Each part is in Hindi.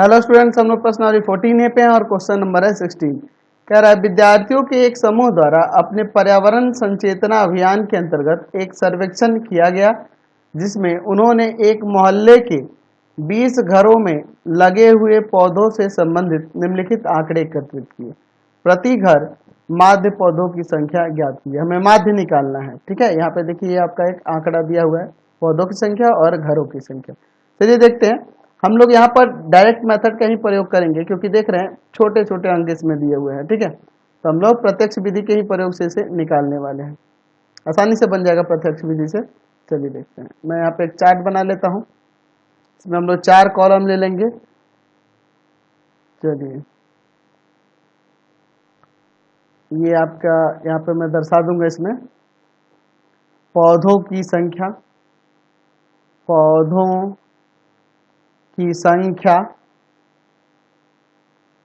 हेलो स्टूडेंट्स, हम लोग प्रश्न नंबर 14 पे हैं और क्वेश्चन नंबर है 16। कह रहा है विद्यार्थियों के एक समूह द्वारा अपने पर्यावरण संचेतना अभियान के अंतर्गत एक सर्वेक्षण किया गया, जिसमें उन्होंने एक मोहल्ले के 20 घरों में लगे हुए पौधों से संबंधित निम्नलिखित आंकड़े एकत्रित किए। प्रति घर माध्य पौधों की संख्या ज्ञात की। हमें माध्य निकालना है। ठीक है, यहाँ पे देखिए आपका एक आंकड़ा दिया हुआ है, पौधों की संख्या और घरों की संख्या। चलिए देखते हैं। हम लोग यहाँ पर डायरेक्ट मेथड का ही प्रयोग करेंगे, क्योंकि देख रहे हैं छोटे छोटे अंक इसमें दिए हुए हैं। ठीक है, तो हम लोग प्रत्यक्ष विधि के ही प्रयोग से इसे निकालने वाले हैं। आसानी से बन जाएगा प्रत्यक्ष विधि से। चलिए देखते हैं। मैं यहाँ पे एक चार्ट बना लेता हूँ, इसमें हम लोग 4 कॉलम ले लेंगे। चलिए, ये आपका यहाँ पे मैं दर्शा दूंगा। इसमें पौधों की संख्या, पौधों की संख्या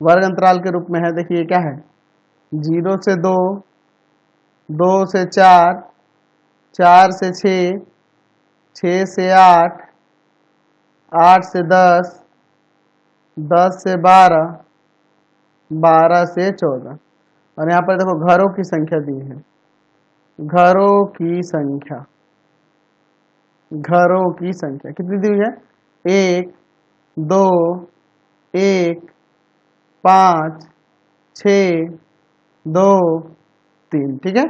वर्ग अंतराल के रूप में है। देखिए क्या है, 0 से 2, 2 से 4, 4 से 6, 6 से 8, 8 से 10, 10 से 12, 12 से 14। और यहाँ पर देखो घरों की संख्या दी है। घरों की संख्या, घरों की संख्या कितनी दी हुई है? 1, 2, 1, 5, 6, 2, 3। ठीक है,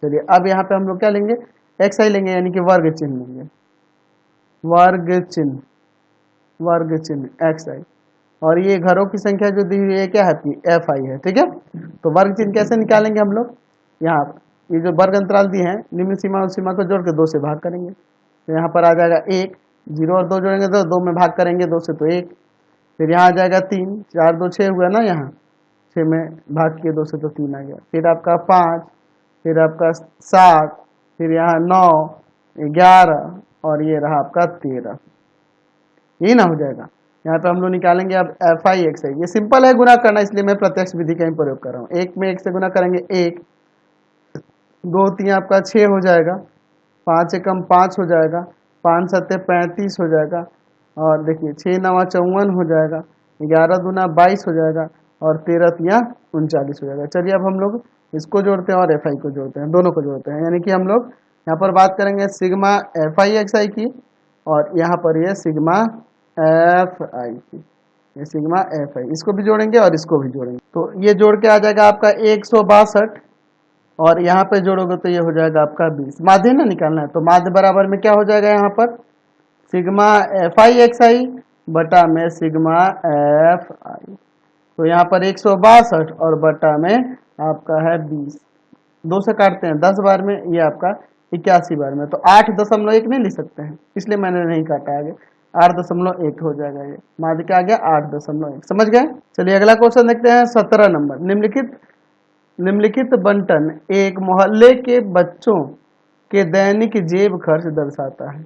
चलिए अब यहाँ पे हम लोग क्या लेंगे? एक्स आई लेंगे, यानी कि वर्ग चिन्ह लेंगे। वर्ग चिन्ह, वर्ग चिन्ह एक्स आई। और ये घरों की संख्या जो दी हुई है क्या है? एफ आई है। ठीक है, तो वर्ग चिन्ह कैसे निकालेंगे हम लोग? यहाँ ये जो वर्ग अंतराल दिए हैं, निम्न सीमा और सीमा को जोड़ के 2 से भाग करेंगे, तो यहाँ पर आ जाएगा 1, 0 और 2 जोड़ेंगे तो 2 में भाग करेंगे 2 से तो 1। फिर यहाँ आ जाएगा 3, 4 2 6 हुआ ना, यहाँ 6 में भाग किए 2 से तो 3 आ गया। फिर आपका 5, फिर आपका 7, फिर यहाँ 9, 11 और ये रहा आपका 13। ये ना हो जाएगा। यहाँ पे हम लोग निकालेंगे अब एफ आई एक्स आई। ये सिंपल है गुना करना, इसलिए मैं प्रत्यक्ष विधि का ही प्रयोग कर रहा हूँ। 1 में 1 से गुना करेंगे 1, 2 3 आपका 6 हो जाएगा, 5 एकम 5 हो जाएगा, 5 सत्ते 35 हो जाएगा, और देखिए 6 नवा 54 हो जाएगा, 11 दूना 22 हो जाएगा, और 13 तिया 39 हो जाएगा। चलिए अब हम लोग इसको जोड़ते हैं और एफ आई को जोड़ते हैं, दोनों को जोड़ते हैं। यानी कि हम लोग यहाँ पर बात करेंगे सिग्मा एफ आई एक्स आई की, और यहाँ पर ये सिग्मा एफ आई की, ये सिग्मा एफ आई। इसको भी जोड़ेंगे और इसको भी जोड़ेंगे, तो ये जोड़ के आ जाएगा आपका 162, और यहाँ पे जोड़ोगे तो ये हो जाएगा आपका 20। माध्य ना निकालना है, तो माध्य बराबर में क्या हो जाएगा? यहाँ पर सिग्मा एफ आई एक्स आई बटा में सिग्मा एफ आई। तो यहाँ पर 162 और बटा में आपका है 20। 2 से काटते हैं 10 बार में, ये आपका 81 बार में, तो 8.1 नहीं लिख सकते हैं, इसलिए मैंने नहीं काटा आगे। 8.1 हो जाएगा। ये माध्य क्या आ गया? 8.1। समझ गए? चलिए अगला क्वेश्चन देखते हैं। 17 नंबर। निम्नलिखित बंटन एक मोहल्ले के बच्चों के दैनिक जेब खर्च दर्शाता है।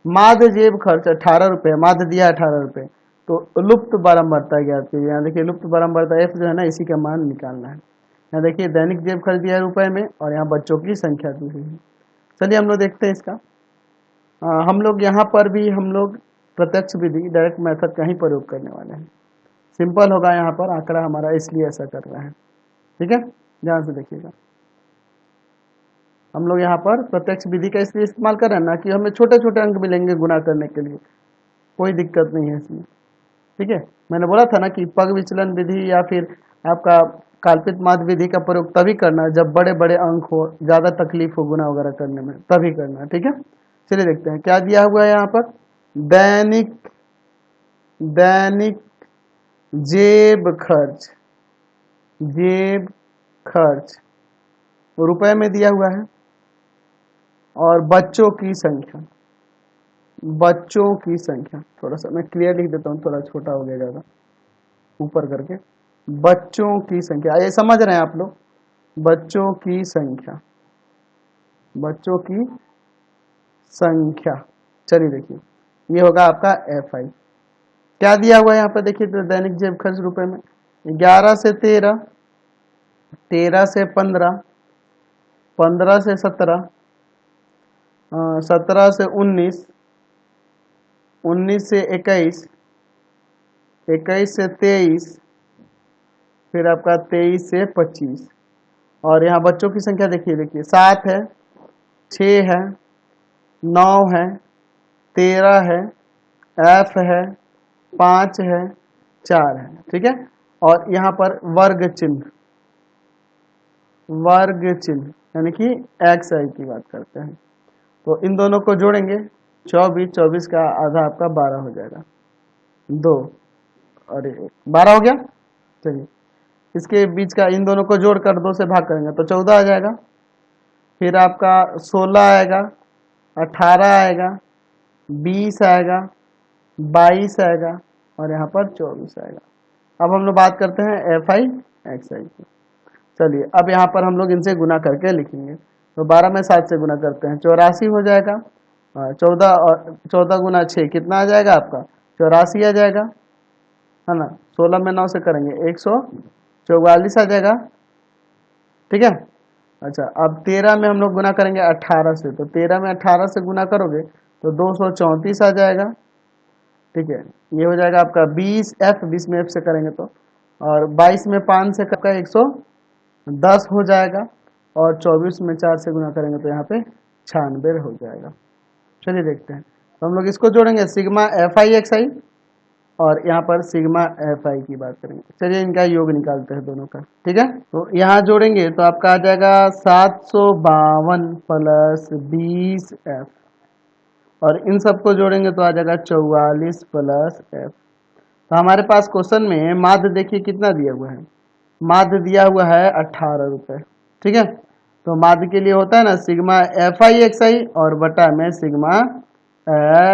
माध्य जेब खर्च 18 रुपये, माध्य दिया 18 रुपये, तो लुप्त बारंबारता ज्ञात कीजिए। यहाँ देखिए लुप्त बारंबारता एफ जो है ना, इसी का मान निकालना है। यहाँ देखिए दैनिक जेब खर्च दिया है रुपए में, और यहाँ बच्चों की संख्या दी हुई है। चलिए हम लोग देखते हैं इसका। हम लोग यहाँ पर भी हम लोग प्रत्यक्ष विधि डायरेक्ट मेथड का ही प्रयोग करने वाले हैं। सिंपल होगा यहाँ पर आंकड़ा हमारा, इसलिए ऐसा कर रहे हैं। ठीक है, ध्यान से देखिएगा। हम लोग यहाँ पर प्रत्यक्ष विधि का इसलिए इस्तेमाल कर रहे हैं ना कि हमें छोटे छोटे अंक मिलेंगे गुणा करने के लिए, कोई दिक्कत नहीं है इसमें। ठीक है, मैंने बोला था ना कि पग विचलन विधि या फिर आपका काल्पित माध्य विधि का प्रयोग तभी करना जब बड़े बड़े अंक हो, ज़्यादा तकलीफ हो गुणा वगैरह करने में, तभी करना। ठीक है, चलिए देखते हैं क्या दिया हुआ है यहाँ पर। दैनिक दैनिक जेब खर्च, जेब खर्च रुपए में दिया हुआ है, और बच्चों की संख्या, बच्चों की संख्या थोड़ा सा मैं क्लियर लिख देता हूँ, थोड़ा छोटा हो गया ज़्यादा ऊपर करके। बच्चों की संख्या, ये समझ रहे हैं आप लोग? बच्चों की संख्या, बच्चों की संख्या। चलिए देखिए, ये होगा आपका एफ आई। क्या दिया हुआ है यहाँ पर? देखिए तो दैनिक जेब खर्च रुपए में 11 से 13, 13 से 15, 15 से 17, 17 से 19, 19 से 21, 21 से 23, फिर आपका 23 से 25, और यहाँ बच्चों की संख्या देखिए, 7 है, 6 है, 9 है, 13 है, F है, 5 है, 4 है, ठीक है। और यहाँ पर वर्ग चिन्ह, यानी कि XI की बात करते हैं, तो इन दोनों को जोड़ेंगे, 24 का आधा आपका 12 हो जाएगा, 2 और 1, 12 हो गया। चलिए, इसके बीच का इन दोनों को जोड़कर 2 से भाग करेंगे तो 14 आ जाएगा, फिर आपका 16 आएगा, 18 आएगा, 20 आएगा, 22 आएगा, और यहाँ पर 24 आएगा। अब हम लोग बात करते हैं FI XI की। चलिए, अब यहाँ पर हम लोग इनसे गुना करके लिखेंगे, तो 12 में 7 से गुना करते हैं, 84 हो जाएगा, 14 गुना 6 कितना आ जाएगा आपका, 84 आ जाएगा, है ना। 16 में 9 से करेंगे 144 आ जाएगा, ठीक है। अच्छा, अब 13 में हम लोग गुना करेंगे 18 से, तो 13 में 18 से गुना करोगे तो 234 आ जाएगा, ठीक है। ये हो जाएगा आपका 20F, 20 में F से करेंगे तो, और 22 में 5 से का 110 हो जाएगा, और 24 में 4 से गुना करेंगे तो यहाँ पे 96 हो जाएगा। चलिए देखते हैं, तो हम लोग इसको जोड़ेंगे, सिग्मा FI XI, और यहाँ पर सिग्मा FI की बात करेंगे। चलिए इनका योग निकालते हैं दोनों का, ठीक है। तो यहाँ जोड़ेंगे तो आपका आ जाएगा 752 प्लस 20F, और इन सबको जोड़ेंगे तो आ जाएगा 44 प्लस F। तो हमारे पास क्वेश्चन में माध्य देखिए कितना दिया हुआ है, माध्य दिया हुआ है 18 रुपये, ठीक है। तो माध्य के लिए होता है ना सिग्मा FI XI और बटा में सिग्मा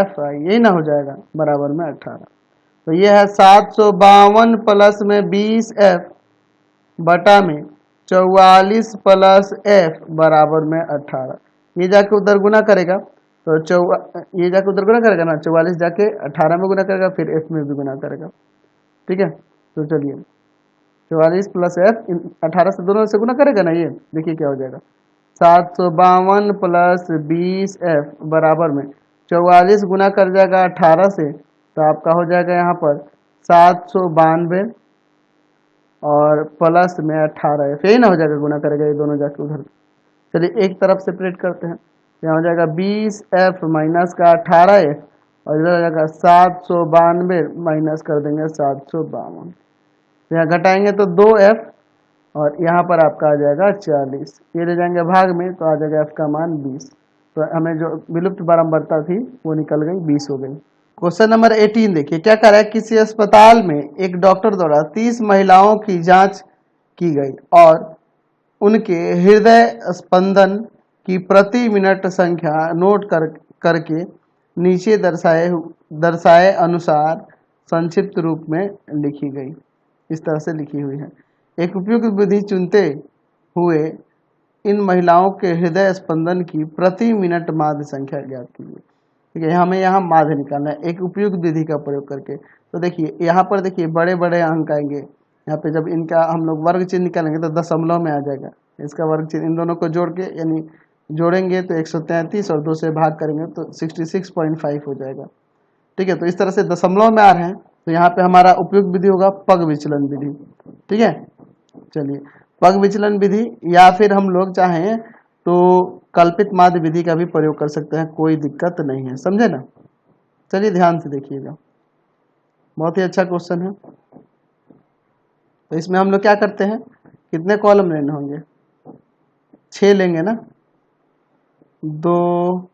FI, यही ना हो जाएगा, बराबर में 18। तो ये है 752 प्लस में 20F बटा में 44 प्लस F बराबर में 18। ये जाके उधर गुना करेगा तो ये जाके उधर गुना करेगा ना, 44 जाके 18 में गुना करेगा, फिर F में भी गुना करेगा, ठीक है। तो चलिए 44 प्लस F 18 से दोनों से गुना करेगा ना, ये देखिए क्या हो जाएगा, 752 प्लस 20F बराबर में 44 गुना कर जाएगा 18 से, तो आपका हो जाएगा यहाँ पर 792 और प्लस में 18F, यही ना हो जाएगा, गुना करेगा ये दोनों जाके उधर। चलिए एक तरफ सेपरेट करते हैं, यहाँ हो जाएगा 20F माइनस का 18F, और इधर हो जाएगा 792 माइनस कर देंगे 752, यहाँ घटाएंगे तो 2F, और यहाँ पर आपका आ जाएगा 40, ये ले जाएंगे भाग में तो आ जाएगा F का मान 20। तो हमें जो विलुप्त बारंबारता थी वो निकल गई, 20 हो गई। क्वेश्चन नंबर 18 देखिए क्या कह रहा है, किसी अस्पताल में एक डॉक्टर द्वारा 30 महिलाओं की जांच की गई और उनके हृदय स्पंदन की प्रति मिनट संख्या नोट करके नीचे दर्शाए अनुसार संक्षिप्त रूप में लिखी गई, इस तरह से लिखी हुई है। एक उपयुक्त विधि चुनते हुए इन महिलाओं के हृदय स्पंदन की प्रति मिनट माध्य संख्या ज्ञात कीजिए, ठीक है। हमें यहाँ माध्य निकालना है एक उपयुक्त विधि का प्रयोग करके। तो देखिए यहाँ पर देखिए बड़े बड़े अंक आएंगे, यहाँ पे जब इनका हम लोग वर्ग चिन्ह निकालेंगे तो दशमलव में आ जाएगा, इसका वर्ग चिन्ह इन दोनों को जोड़ के यानी जोड़ेंगे तो 133 और 2 से भाग करेंगे तो 66.5 हो जाएगा, ठीक है। तो इस तरह से दशमलव में आ रहे हैं, तो यहाँ पे हमारा उपयुक्त विधि होगा पग विचलन विधि, ठीक है। चलिए पग विचलन विधि, या फिर हम लोग चाहें तो कल्पित माध्य विधि का भी प्रयोग कर सकते हैं, कोई दिक्कत नहीं है, समझे ना। चलिए ध्यान से देखिएगा, बहुत ही अच्छा क्वेश्चन है। तो इसमें हम लोग क्या करते हैं, कितने कॉलम लेने होंगे, 6 लेंगे ना, 2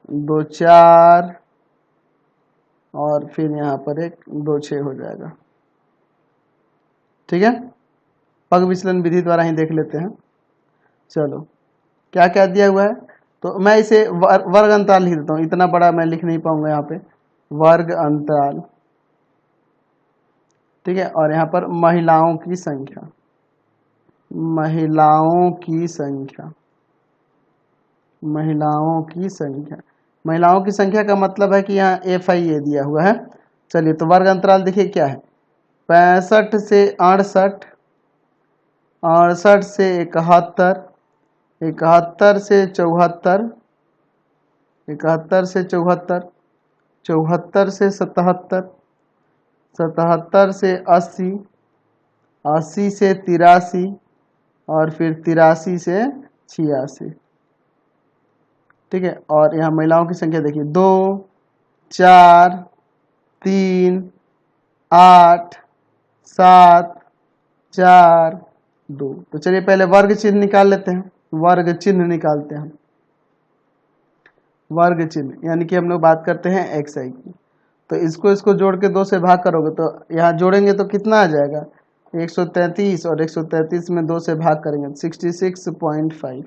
2 4 और फिर यहाँ पर एक 2 6 हो जाएगा, ठीक है। पग विचलन विधि द्वारा ही देख लेते हैं। चलो क्या क्या दिया हुआ है, तो मैं इसे वर्ग अंतराल लिख देता हूँ, इतना बड़ा मैं लिख नहीं पाऊंगा यहाँ पे, वर्ग अंतराल, ठीक है। और यहाँ पर महिलाओं की संख्या, महिलाओं की संख्या, महिलाओं की संख्या, महिलाओं की संख्या का मतलब है कि यहाँ FI ये दिया हुआ है। चलिए तो वर्ग अंतराल देखिए क्या है, 65 से 68, 68 से 71, 71 से 74, 71 से 74, 74 से 77, 77 से 80, 80 से 83 और फिर 83 से 86। ठीक है, और यहाँ महिलाओं की संख्या देखिए 2, 4, 3, 8, 7, 4, 2। तो चलिए पहले वर्ग चिन्ह निकाल लेते हैं। वर्ग चिन्ह निकालते हैं। वर्ग चिन्ह यानी कि हम लोग बात करते हैं xi की। तो इसको जोड़ के 2 से भाग करोगे तो यहाँ जोड़ेंगे तो कितना आ जाएगा 133, और 133 में 2 से भाग करेंगे 66.5।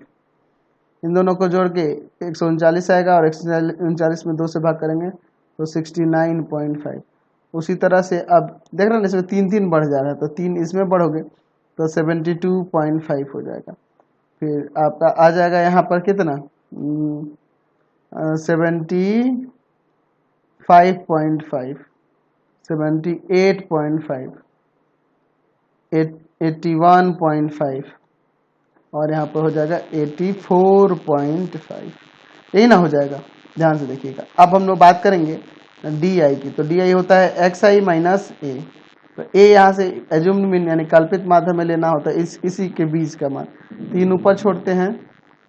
इन दोनों को जोड़ के 139 आएगा, और 139 में 2 से भाग करेंगे तो 69.5। उसी तरह से अब देख रहे हैं इसमें 3 बढ़ जा रहा है, तो 3 इसमें बढ़ोगे तो 72.5 हो जाएगा। फिर आपका आ जाएगा यहाँ पर कितना 75.5, 78.5, 81.5, और यहाँ पर हो जाएगा 84.5। यही ना हो जाएगा, ध्यान से देखिएगा। अब हम लोग बात करेंगे डी आई की। तो डी आई होता है एक्स आई माइनस ए। तो ए यहाँ से एज्यूम्ड मीन यानी कल्पित माध्य में लेना होता है इसी के बीच का मान। 3 ऊपर छोड़ते हैं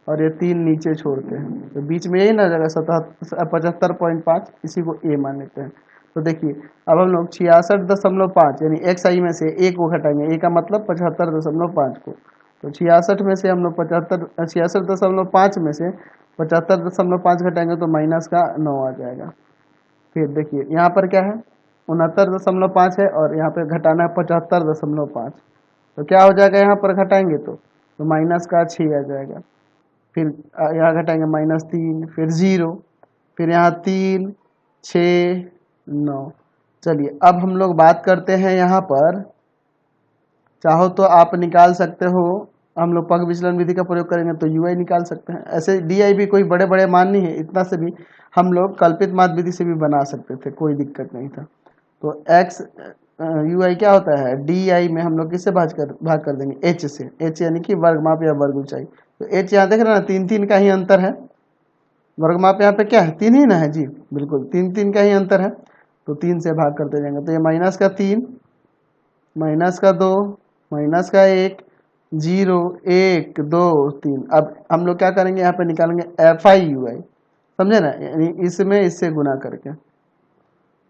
और ये 3 नीचे छोड़ते हैं, तो बीच में यही ना हो जाएगा 75.5, इसी को ए मान लेते हैं। तो देखिए अब हम लोग 66.5 यानी एक्स आई में से ए को घटाएंगे। ए का मतलब 75.5 को। तो 66 में से हम लोग 66.5 में से 75.5 घटाएंगे तो माइनस का 9 आ जाएगा। फिर देखिए यहाँ पर क्या है 69.5 है, और यहाँ पे घटाना है 75.5। तो क्या हो जाएगा यहाँ पर घटाएंगे तो माइनस का 6 आ जाएगा। फिर यहाँ घटाएंगे -3, फिर 0, फिर यहाँ 3, 6, 9। चलिए अब हम लोग बात करते हैं यहाँ पर, चाहो तो आप निकाल सकते हो, हम लोग पग विचलन विधि का प्रयोग करेंगे तो यूआई निकाल सकते हैं। ऐसे डीआई भी कोई बड़े बड़े मान नहीं है, इतना से भी हम लोग कल्पित माध्य विधि से भी बना सकते थे, कोई दिक्कत नहीं था। तो एक्स यूआई क्या होता है डी आई में हम लोग किससे भाग कर देंगे एच से। एच यानी कि वर्ग माप या वर्ग ऊंचाई। तो एच यहाँ देख रहे हैं ना 3 का ही अंतर है। वर्ग माप यहाँ पे क्या है 3 ही ना है जी, बिल्कुल 3 का ही अंतर है। तो 3 से भाग करते जाएंगे तो ये माइनस का 3, माइनस का 2, माइनस का 1, 0, 1, 2, 3। अब हम लोग क्या करेंगे यहाँ पे निकालेंगे एफ आई यू आई, समझे ना, यानी इसमें इससे गुना करके।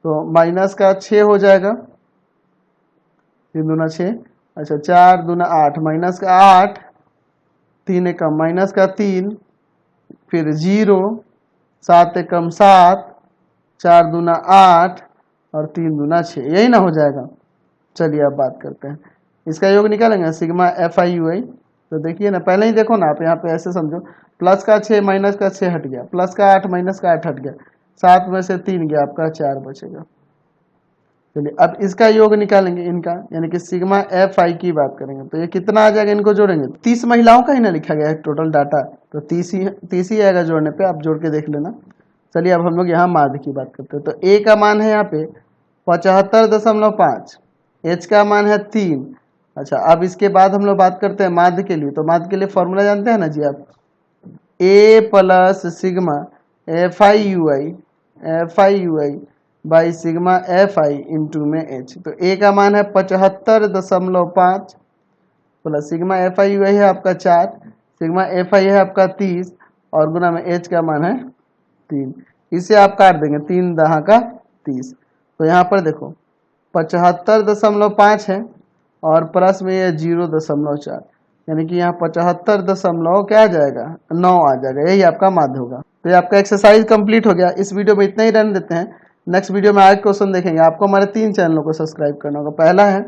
तो माइनस का 6 हो जाएगा, 3 दूना 6, अच्छा 4 दूना 8, माइनस का 8, 3 एकम माइनस का 3, फिर 0, 7 एकम 7, 4 दूना 8 और 3 दूना 6, यही ना हो जाएगा। चलिए अब बात करते हैं, इसका योग निकालेंगे सिग्मा एफ आई यू आई। तो देखिए ना पहले ही देखो ना, आप यहाँ पे ऐसे समझो, प्लस का 6 माइनस का 6 हट गया, प्लस का 8 माइनस का 8 हट गया, 7 में से 3 गया, आपका 4 बचेगा। चलिए अब इसका योग निकालेंगे इनका, यानी कि सिग्मा एफ आई की बात करेंगे तो ये कितना आ जाएगा, इनको जोड़ेंगे 30 महिलाओं का ही ना लिखा गया है टोटल डाटा, तो 30 ही आएगा जोड़ने पे, आप जोड़ के देख लेना। चलिए अब हम लोग यहाँ माध्य की बात करते हैं। तो ए का मान है यहाँ पे 75.5, एच का मान है 3। अच्छा अब इसके बाद हम लोग बात करते हैं माध्य के लिए। तो माध्य के लिए फॉर्मूला जानते हैं ना जी आप, A plus sigma F I U I by sigma F I into में एच। तो ए का मान है 75.5 plus sigma F I U I है आपका 4, सिग्मा एफ आई है आपका 30, और गुना में एच का मान है 3। इसे आप काट देंगे, 3 दहा का 30। तो यहाँ पर देखो 75.5 है और प्लस में ये 0.4, यानी कि यहाँ 75 क्या आ जाएगा 9 आ जाएगा, यही आपका माध्य होगा। तो ये आपका एक्सरसाइज कंप्लीट हो गया। इस वीडियो में इतना ही रहने देते हैं, नेक्स्ट वीडियो में आगे क्वेश्चन देखेंगे। आपको हमारे 3 चैनलों को सब्सक्राइब करना होगा। पहला है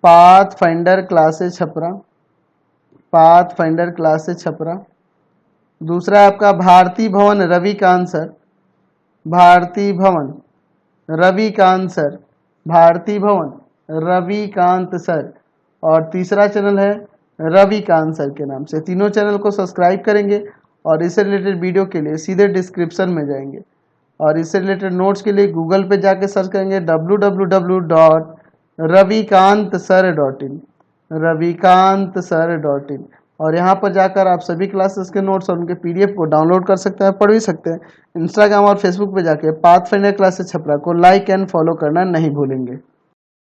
path finder classes Chhapra, path finder classes Chhapra. दूसरा है आपका भारती भवन रविकांत सर, भारती भवन रविकांत सर, भारती भवन रविकांत सर। और तीसरा चैनल है रविकांत सर के नाम से। तीनों चैनल को सब्सक्राइब करेंगे और इससे रिलेटेड वीडियो के लिए सीधे डिस्क्रिप्शन में जाएंगे, और इससे रिलेटेड नोट्स के लिए गूगल पे जाके सर्च करेंगे www.ravikantsir.in, ravikantsir.in, और यहाँ पर जाकर आप सभी क्लासेस के नोट्स और उनके पीडीएफ को डाउनलोड कर सकते हैं, पढ़ भी सकते हैं। इंस्टाग्राम और फेसबुक पे जाके पाथ फाइंडर क्लासेस छपरा को लाइक एंड फॉलो करना नहीं भूलेंगे।